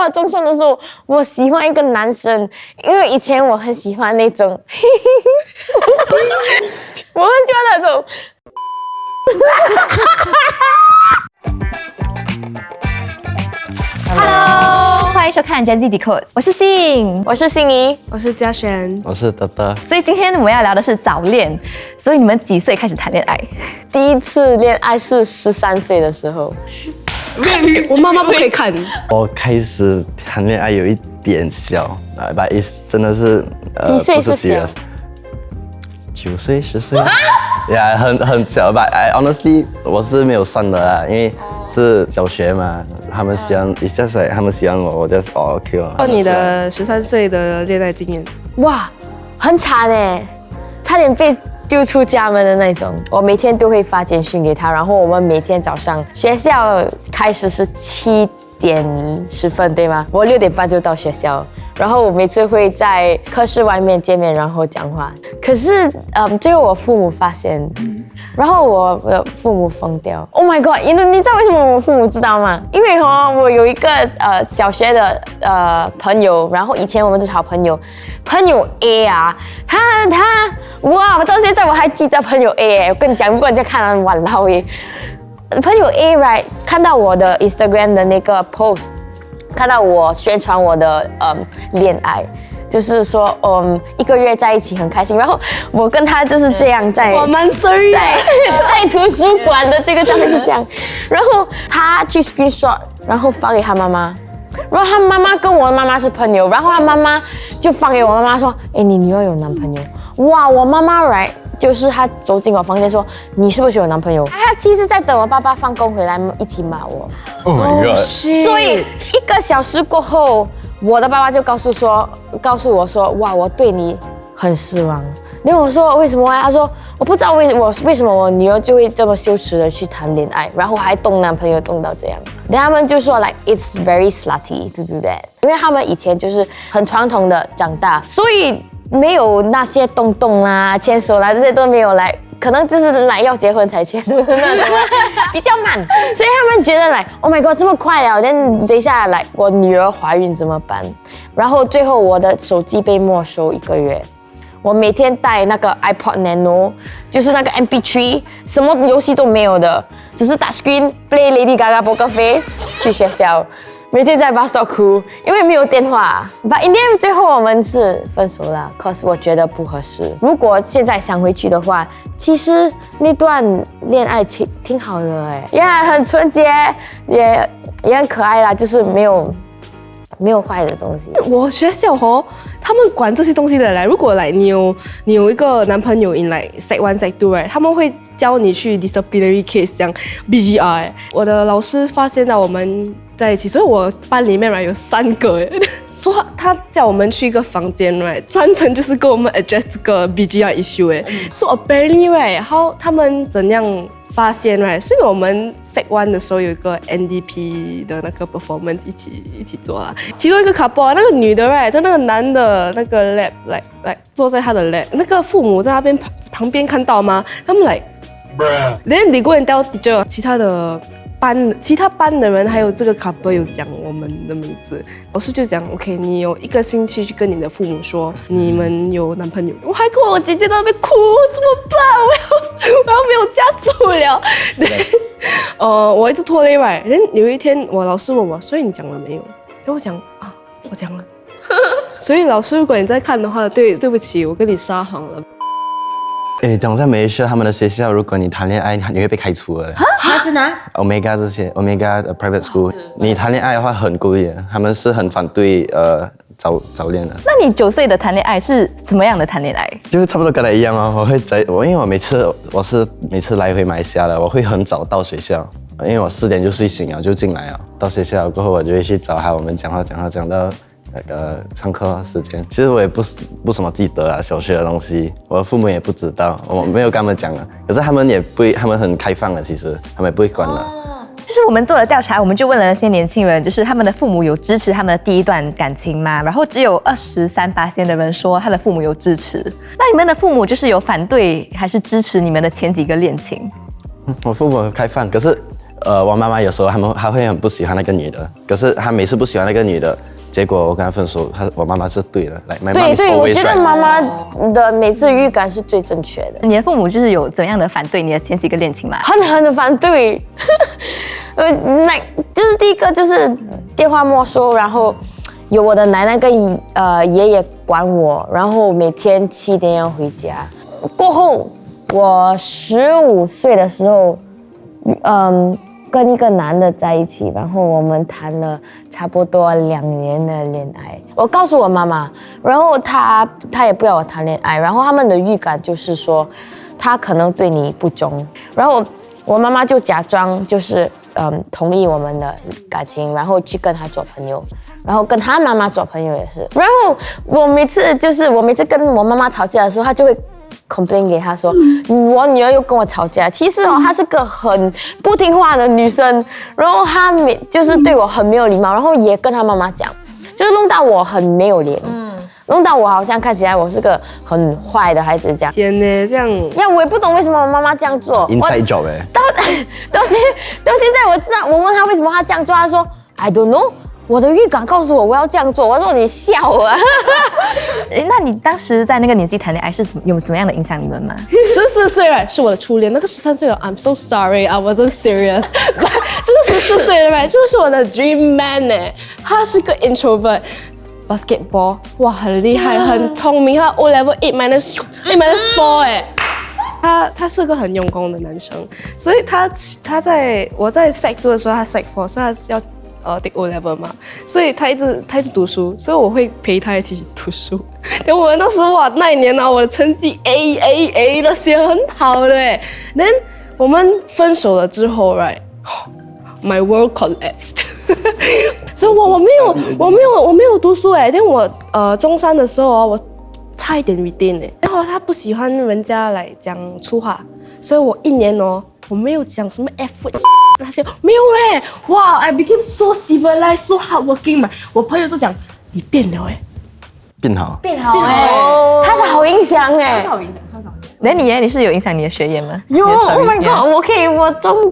中学的时候我喜欢一个男生，因为以前我很喜欢那种，我很喜欢那种。Hello， 欢迎收看 Gen Z Decode， 我是信，我是心怡，我是嘉璇，我是德德。所以今天我们要聊的是早恋。所以你们几岁开始谈恋爱？第一次恋爱是13岁的时候。我妈妈不可以看。我开始谈恋爱有一点小，but is 真的是几岁是小？9岁、10岁，yeah， 很小吧。Honestly， 我是没有算的啦，因为是小学嘛，他们喜欢一下子，他们喜欢我，我就OK 了。你的13岁的恋爱经验，哇，很惨哎，差点被丢出家门的那种。我每天都会发简讯给他，然后我们每天早上学校开始是7点10分，对吗？我6点半就到学校，然后我每次会在课室外面见面，然后讲话。可是，最后我父母发现，然后我父母疯掉。Oh my god！ 你知道为什么我父母知道吗？因为我有一个小学的朋友，然后以前我们是好朋友，朋友 A 啊，他哇，到现在我还记得朋友 A， 我跟你讲，如果你在看完老耶。朋友 A right 看到我的 Instagram 的那个 post， 看到我宣传我的恋爱，就是说1个月在一起很开心，然后我跟他就是这样在我蛮 sorry 在图书馆的这个照片是这样，然后他去 screenshot， 然后发给他妈妈，然后他妈妈跟我妈妈是朋友，然后他妈妈就发给我妈妈说，你女儿有男朋友，哇，我妈妈 right。就是他走进我房间说：“你是不是有男朋友？”他其实在等我爸爸放工回来一起骂我。Oh my god！ 所以1个小时过后，我的爸爸就告诉我说：“哇，我对你很失望。”然后我说：“为什么啊？”他说：“我不知道为什么我女儿就会这么羞耻的去谈恋爱，然后还动男朋友动到这样。”然后他们就说 ：“like it's very slutty to do that。”因为他们以前就是很传统的长大，所以。没有那些动动啦、牵手啦，这些都没有来，可能就是来要结婚才牵手的那种，比较慢，所以他们觉得来 ，Oh my god， 这么快了，等一下来我女儿怀孕怎么办？然后最后我的手机被没收1个月，我每天带那个 iPod Nano， 就是那个 MP3， 什么游戏都没有的，只是打 screen play Lady Gaga Poker Face 去学校。每天在 bus stop 哭，因为没有电话。But in the end， 最后我们是分手了。可是我觉得不合适。如果现在想回去的话，其实那段恋爱挺好的也很纯洁，也很可爱啦，就是没有坏的东西。我学校他们管这些东西的来。如果你有一个男朋友 in Sec 1 Sec 2 他们会教你去 disciplinary case 这样 BGR。我的老师发现到我们在一起，所以我班里面有3个说他叫我们去一个房间专程就是跟我们 address 这个 BGR issue So apparently 他们怎样发现是因为我们 Sec 1的时候有一个 NDP 的那个 performance 一起做啦。其中一个 couple 那个女的在那个男的那个 lab 来坐在他的 lab， 那个父母在那边旁边看到吗？他们then they go and tell teacher， 其他班的人还有这个 couple 有讲我们的名字，老师就讲 OK， 你有1个星期去跟你的父母说你们有男朋友。我还跟我姐姐在那边哭，怎么办？我要没有家住了。我一直拖累人。有一天我老师问我，所以你讲了没有？然后我讲我讲了。所以老师，如果你在看的话，对不起，我跟你撒谎了。等在马来西亚他们的学校，如果你谈恋爱，你会被开除的。真的？Omega 这些 Omega private school， 你谈恋爱的话很孤立，他们是很反对早恋的。那你9岁的谈恋爱是怎么样的谈恋爱？就是差不多跟他一样哦，因为我每次来回马来西亚的，我会很早到学校，因为我4点就睡醒了就进来了，到学校过后我就会去找他，我们讲话讲到上课时间。其实我也不什么记得啊，小学的东西，我的父母也不知道，我没有跟他们讲啊。可是他们也不会，他们很开放的，其实他们也不会管的。就是我们做了调查，我们就问了那些年轻人，就是他们的父母有支持他们的第一段感情吗？然后只有23%的人说他的父母有支持。那你们的父母就是有反对还是支持你们的前几个恋情？我父母很开放，可是我妈妈有时候她会很不喜欢那个女的，可是她每次不喜欢那个女的，结果我跟她分手，我妈妈是对的，来，对，我觉得妈妈的每次预感是最正确的。你的父母就是有怎样的反对你的前几个恋情吗？狠的反对，就是第一个就是电话没收，然后有我的奶奶跟爷爷管我，然后每天7点要回家。过后我15岁的时候，跟一个男的在一起，然后我们谈了差不多2年的恋爱。我告诉我妈妈，然后她也不要我谈恋爱，然后他们的预感就是说他可能对你不忠，然后我妈妈就假装就是同意我们的感情，然后去跟他做朋友，然后跟他妈妈做朋友也是。然后我每次跟我妈妈吵架的时候，她就会complain 给他说，我女儿又跟我吵架。其实她是个很不听话的女生，然后她就是对我很没有礼貌，然后也跟她妈妈讲，就是弄到我很没有脸，弄到我好像看起来我是个很坏的孩子这样。天哪，这样呀，我也不懂为什么我妈妈这样做。 inside job 哎。到现在我知道，我问她为什么她这样做，她说 I don't know。我的预感告诉我要这样做，我说你笑啊！那你当时在那个年纪谈恋爱是有怎么样的影响你们吗14岁right 是我的初恋，那个13岁的 I'm so sorry I wasn't serious 这个14岁的 right 这个是我的 dream man 哎，他是个 introvert basketball 哇很厉害很聪明，他 O level 8 4哎。他是个很用功的男生，所以我在 Sec 2的时候，他 Sec 4，所以他是要take O level 嘛，所以他一直读书，所以我会陪他一起去读书。等我那时候哇，那一年呢，我的成绩 A 那些很好的哎。Then 我们分手了之后 ，right，my world collapsed 。所以我没有读书哎。但我中3的时候我差一点 retain 哎，然后他不喜欢人家来讲粗话，所以我1年我没有讲什么 F word 那些，没有哎，哇 I became so civilized so hardworking 嘛，我朋友都讲你变了哎，变好哎，他是好影响哎，那你是有影响你的学业吗？有 ，Oh my god！ 我中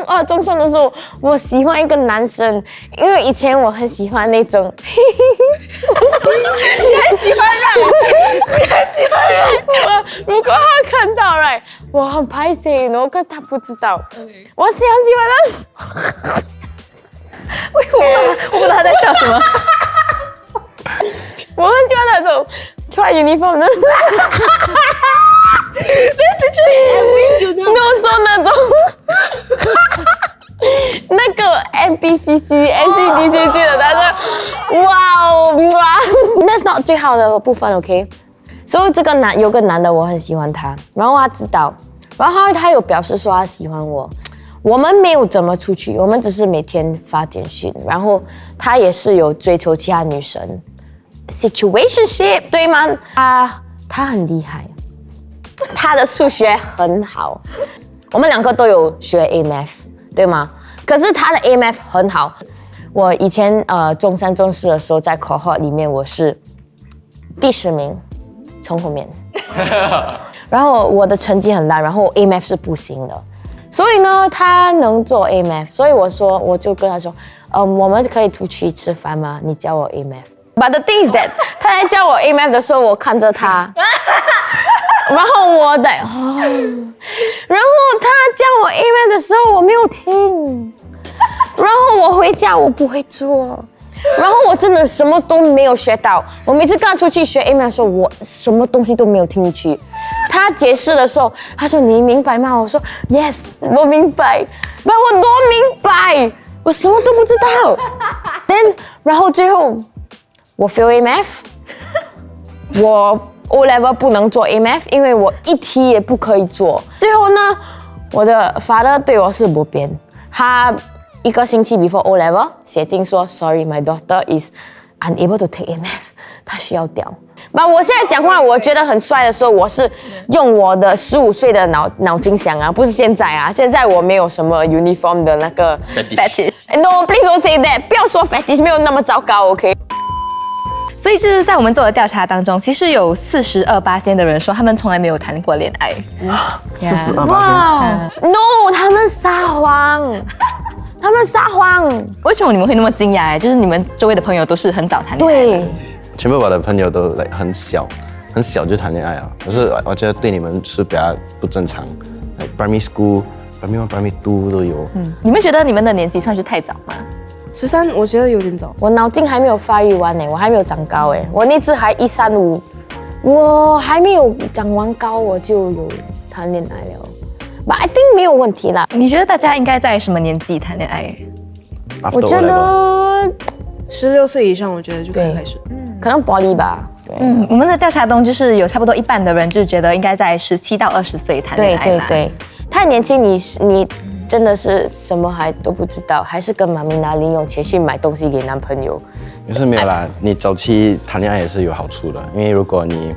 2、中3的时候，我喜欢一个男生，因为以前我很喜欢那种，你还喜欢让，如果他看到right，我很拍谁，然后可他不知道，我很喜欢他。我不知道他在笑什么。我很喜欢那种穿 uniform 的。no 说那种那个 NPCC、NCDCC 的那个，哇那是 not 最好的部分 ，OK。所以这个有个男的我很喜欢他，然后他知道，然后他有表示说他喜欢我。我们没有怎么出去，我们只是每天发简讯，然后他也是有追求其他女生 ，situationship 对吗？他很厉害。他的数学很好，我们2个都有学 AMF， 对吗？可是他的 AMF 很好。我以前中3、中4的时候，在 cohort 里面我是第10名，从后面。然后我的成绩很烂，然后 AMF 是不行的，所以呢，他能做 AMF， 所以我就跟他说，我们可以出去吃饭吗？你教我 AMF。But the thing is that， 他在教我 AMF 的时候，我看着他。然后然后他教我 AMF 的时候我没有听，然后我回家我不会做，然后我真的什么都没有学到。我每次跟他出去学 AMF 的时候，我什么东西都没有听进去。他解释的时候，他说你明白吗？我说 Yes， 我明白。但我多明白，我什么都不知道。Then 然后最后我 fail AMF， 我O level 不能做 AMF， 因为我一题也不可以做。最后呢，我的 father 对我是不变，他1个星期 before O level 写信说 Sorry, my daughter is unable to take AMF， 他需要掉。那我现在讲话，我觉得很帅的时候，我是用我的15岁的脑筋想啊，不是现在啊。现在我没有什么 uniform 的那个 fetish。 No, please don't say that， 不要说 fetish， 没有那么糟糕 ，OK。所以就是在我们做的调查当中，其实有42%的人说他们从来没有谈过恋爱。 42%。哇，no， 他们撒谎，他们撒谎。为什么你们会那么惊讶？就是你们周围的朋友都是很早谈恋爱的。对，全部我的朋友都很小就谈恋爱啊，可是我觉得对你们是比较不正常，primary school、primary one、primary two 都有。你们觉得你们的年纪算是太早吗？ 13，我觉得有点早。我脑筋还没有发育完呢，我还没有长高哎，我那只还135，我还没有长完高我就有谈恋爱了。But I think 没有问题啦。你觉得大家应该在什么年纪谈恋爱？ After 我觉 O-level 得16岁以上，我觉得就可以开始。可能玻璃吧。对，我们的调查中就是有差不多一半的人就觉得应该在17到20岁谈恋爱啦。对对对，太年轻你真的是什么还都不知道，还是跟妈咪拿零用钱去买东西给男朋友。可是没有啦，你早期谈恋爱也是有好处的，因为如果你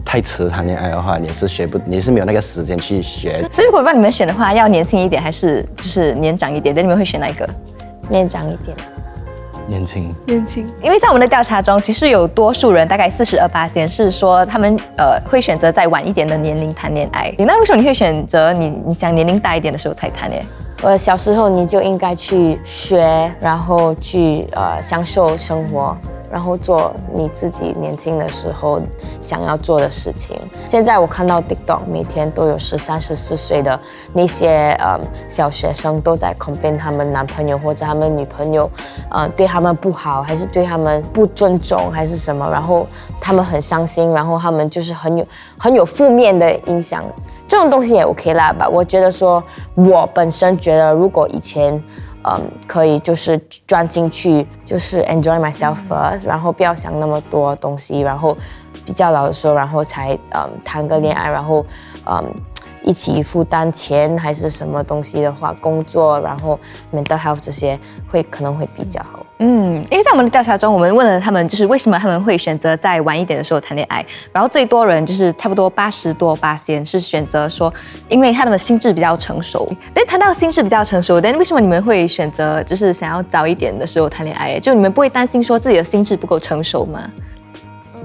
太迟谈恋爱的话，你是没有那个时间去学。所以如果让你们选的话，要年轻一点还是就是年长一点？那你们会选哪一个？年长一点。年轻，因为在我们的调查中，其实有多数人大概42%是说他们会选择在晚一点的年龄谈恋爱。那为什么你会选择你想年龄大一点的时候才谈呢？小时候你就应该去学，然后去享受生活，然后做你自己年轻的时候想要做的事情。现在我看到 TikTok 每天都有13、14岁的那些小学生都在 complain 他们男朋友或者他们女朋友对他们不好，还是对他们不尊重，还是什么，然后他们很伤心，然后他们就是很有负面的影响。这种东西也 OK 啦吧？我觉得说，我本身觉得如果以前可以就是专心去就是 enjoy myself first， 然后不要想那么多东西，然后比较老的时候，然后才谈个恋爱，然后一起负担钱还是什么东西的话，工作，然后 mental health 这些可能会比较好。因为在我们的调查中，我们问了他们，就是为什么他们会选择在晚一点的时候谈恋爱，然后最多人就是差不多80多%是选择说，因为他们的心智比较成熟。但谈到心智比较成熟，但为什么你们会选择就是想要早一点的时候谈恋爱？就你们不会担心说自己的心智不够成熟吗？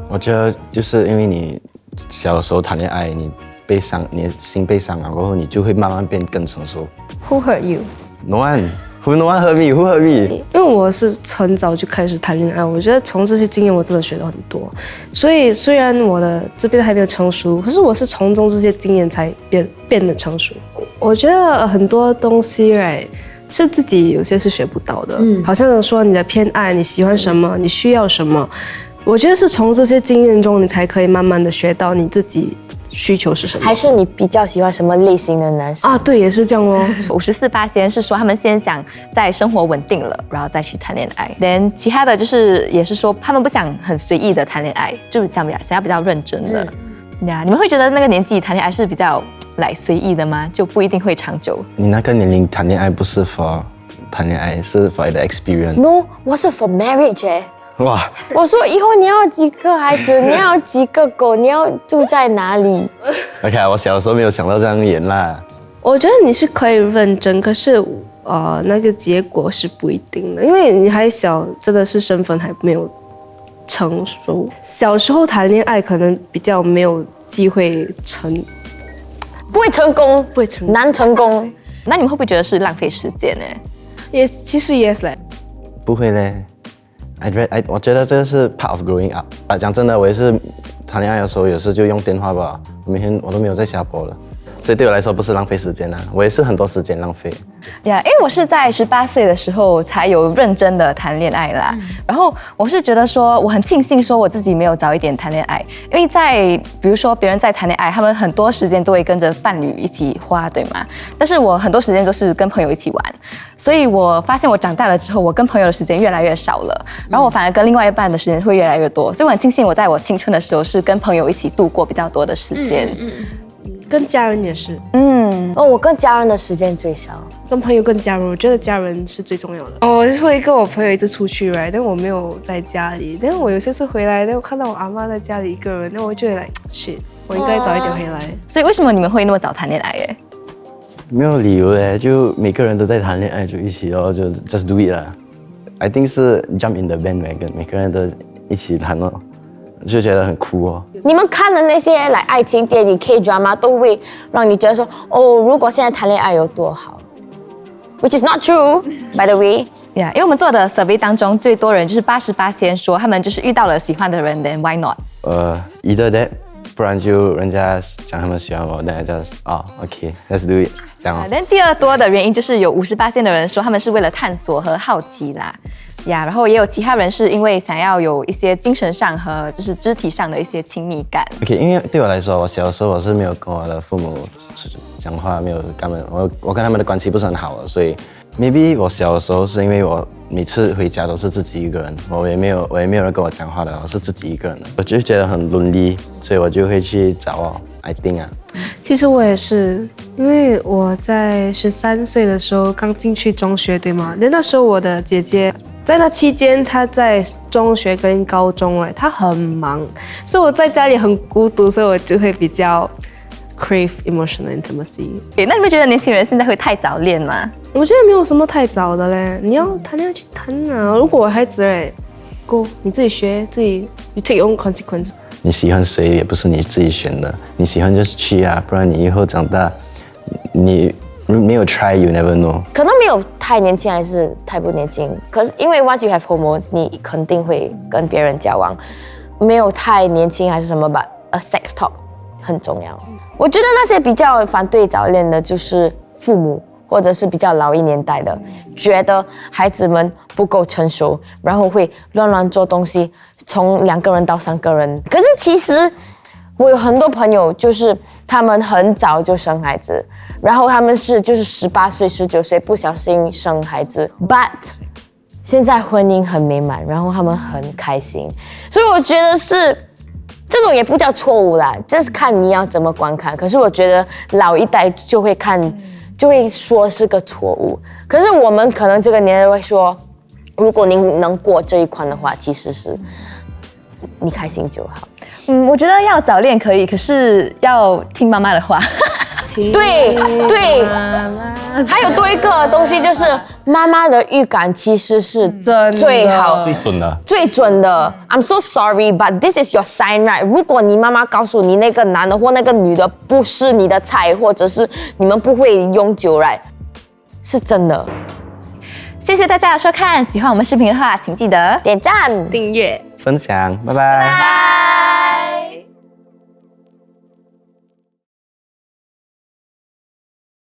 我觉得就是因为你小的时候谈恋爱，你的心被伤了过后，你就会慢慢变更成熟。 Who hurt you？ No one hurt me. Who hurt me？ 因为我是很早就开始谈恋爱，我觉得从这些经验我真的学到很多。所以虽然我的这边还没有成熟，可是我是从中这些经验才变得成熟。我觉得很多东西是自己有些是学不到的，好像说你的偏爱，你喜欢什么，你需要什么。我觉得是从这些经验中，你才可以慢慢的学到你自己需求是什么。还是你比较喜欢什么类型的男生啊？对，也是这样哦。54%是说他们先想在生活稳定了，然后再去谈恋爱。连其他的就是也是说他们不想很随意的谈恋爱，就想要比较认真的。你们会觉得那个年纪谈恋爱是比较随意的吗？就不一定会长久。你那个年龄谈恋爱不是 for 谈恋爱，是 for the experience。 ？No， 我是 for marriage 哇！我说以后你要几个孩子，你要几个狗，你要住在哪里 OK， 我小时候没有想到这样演啦。我觉得你是可以认真，可是那个结果是不一定的，因为你还小，真的是身份还没有成熟。小时候谈恋爱可能比较没有机会不会成功，不会成功难成功。那你们会不会觉得是浪费时间呢？其实 yes 嘞。不会嘞。我觉得这个是 part of growing up。讲真的，我也是谈恋爱的时候，有时就用电话吧，每天我都没有在下播了。所以对我来说不是浪费时间啊，我也是很多时间浪费。因为我是在18岁的时候才有认真的谈恋爱啦。然后我是觉得说，我很庆幸说我自己没有早一点谈恋爱，因为比如说别人在谈恋爱，他们很多时间都会跟着伴侣一起花，对吗？但是我很多时间都是跟朋友一起玩，所以我发现我长大了之后，我跟朋友的时间越来越少了，然后我反而跟另外一半的时间会越来越多，所以我很庆幸我在我青春的时候是跟朋友一起度过比较多的时间。跟家人也是，我跟家人的时间最少。跟朋友跟家人，我觉得家人是最重要的。我会跟我朋友一直出去但我没有在家里。但我有些次回来，我看到我阿嬷在家里一个人，我就会shit，我应该早一点回来。所以为什么你们会那么早谈恋爱耶？没有理由就每个人都在谈恋爱，就一起就 just do it 啦。I think 是 jump in the bandwagon， 每个人都一起谈哦，就觉得很酷哦。你们看的那些来爱情电影 K drama 都会让你觉得说，哦，如果现在谈恋爱有多好，which is not true by the way。因为我们做的 survey 当中，最多人就是88%说他们就是遇到了喜欢的人 ，then why not？ either that， 不然就人家讲他们喜欢我，那就OK，let's do it， 这样哦。但第二多的原因就是有58%的人说他们是为了探索和好奇啦，然后也有其他人是因为想要有一些精神上和就是肢体上的一些亲密感。OK， 因为对我来说，我小时候我是没有跟我的父母讲话，没有跟他们，我跟他们的关系不是很好的，所以 maybe 我小的时候是因为我每次回家都是自己一个人，我也没有人跟我讲话的，我是自己一个人的，我就觉得很lonely，所以我就会去找I think 啊。其实我也是，因为我在13岁的时候刚进去中学，对吗？那时候我的姐姐在那期间，她在中学跟高中，她很忙，所以我在家里很孤独，所以我就会比较 crave emotional intimacy。那你们觉得年轻人现在会太早恋吗？我觉得没有什么太早的嘞，你要谈恋爱去谈啊。如果我孩子go 你自己学，自己 you take your own consequence。你喜欢谁也不是你自己选的，你喜欢就是去啊，不然你以后长大，你没有 try you never know。可能没有太年轻还是太不年轻，可是因为 once you have hormones， 你肯定会跟别人交往，没有太年轻还是什么吧。A sex talk 很重要。我觉得那些比较反对早恋的，就是父母或者是比较老一年代的，觉得孩子们不够成熟，然后会乱做东西，从2个人到3个人。可是其实我有很多朋友，就是他们很早就生孩子，然后他们是就是18岁、19岁不小心生孩子 ，but 现在婚姻很美满，然后他们很开心，所以我觉得是这种也不叫错误啦，就是看你要怎么观看。可是我觉得老一代就会说是个错误，可是我们可能这个年代会说，如果您能过这一关的话，其实是你开心就好。我觉得要早恋可以，可是要听妈妈的话。对，还有多一个东西就是妈妈的预感其实是最好、最准的。I'm so sorry, but this is your sign, right？ 如果你妈妈告诉你那个男的或那个女的不是你的菜，或者是你们不会永久 ，right？ 是真的。谢谢大家的收看，喜欢我们视频的话，请记得点赞、订阅、分享，拜拜。